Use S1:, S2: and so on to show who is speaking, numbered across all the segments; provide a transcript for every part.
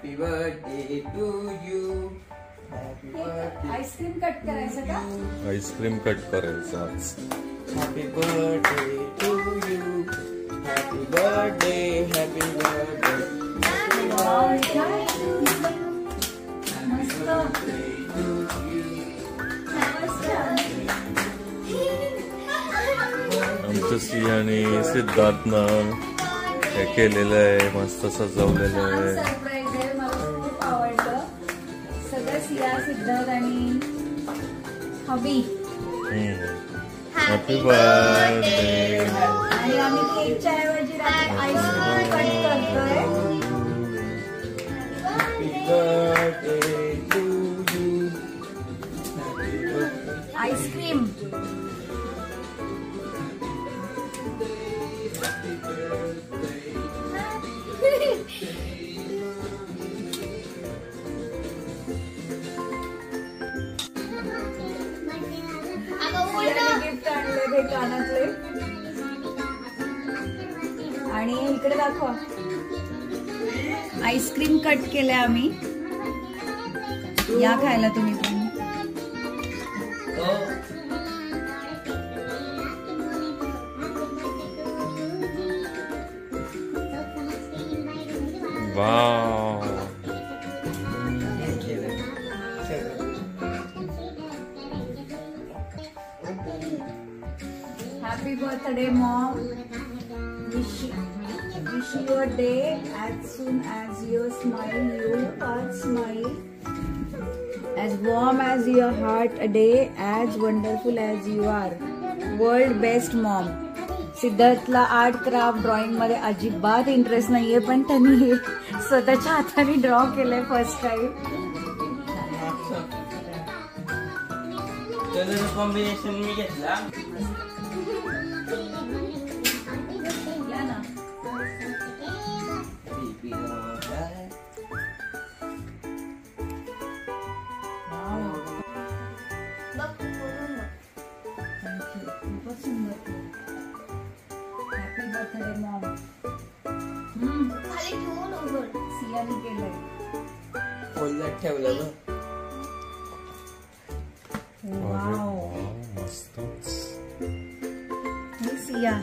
S1: Happy birthday to you. Happy birthday.
S2: Ice cream cut करायचं का?
S3: Ice cream cut करायचं आज.
S1: Happy birthday to you. Happy birthday. Happy birthday. Happy birthday to you.
S3: आमच्या सियाने सिद्धार्थनं हे केलेलं आहे, मस्त सजवलेलं आहे.
S2: सरप्राईज आहे, मला खूप आवडलं. सगळं सिया, सिद्धार्थ आणि हबी.
S3: Happy birthday.
S2: आणि आम्ही केकच्या ऐवजी आईस्क्रीम कट करतोय.
S1: Happy birthday to you. Happy birthday.
S2: Ice cream. Gift आणले ते कानातले. आणि इकडे दाखवा, आईस्क्रीम कट केले आम्ही. या खायला तुम्ही पण.
S3: Wow.
S2: Happy birthday, Mom. Wish you a day as soon as you smile, you are smile. As warm as your heart, a day as wonderful as you are. World best mom. सिद्धार्थला art craft drawing मध्ये अजिबात interest नाहीये, पण त्यांनी हे स्वतःच्या हाताने draw केलंय फर्स्ट टाइम.
S1: कलर कॉम्बिनेशन मी घेतला.
S2: या ना. खूपच सुंदर. Happy birthday Maugham. सियाने केलंय.
S1: खोलत ठेवलं ग.
S2: वाव.
S3: मस्तच.
S2: हे सिया,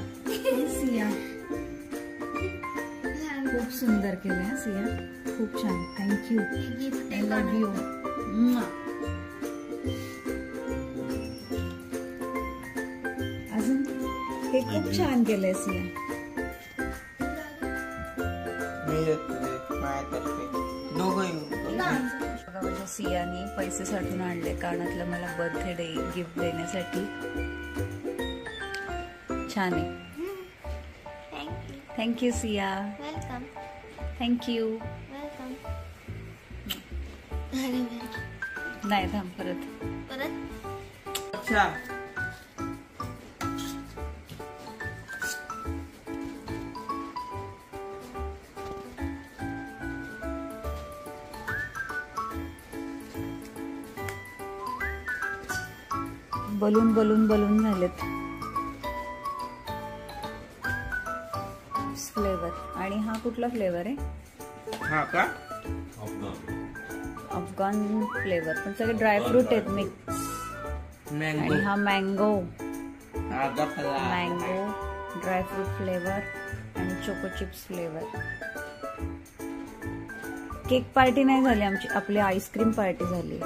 S2: खूप सुंदर केलंय सिया. खूप छान. थँक्यू. I love you. अजून हे खूप छान केलंय सिया. माझ्या सियाने पैसे साठवून आणले कानातलं मला बर्थडे गिफ्ट देण्यासाठी. छान आहे. Thank you Siya.
S4: Welcome.
S2: Thank you.
S4: Welcome.
S2: नाही थांब परत.
S1: अच्छा.
S2: बलून बलून बलून झालेत. फ्लेवर. आणि हा कुठला फ्लेवर आहे?
S1: हा का?
S2: अफगाण फ्लेवर, पण सगळे ड्रायफ्रूट आहेत मिक्स. आणि हा मँगो ड्रायफ्रूट फ्लेवर आणि choco chips flavour. Cake party नाही झाली आमची, आपली आईस्क्रीम पार्टी झाली.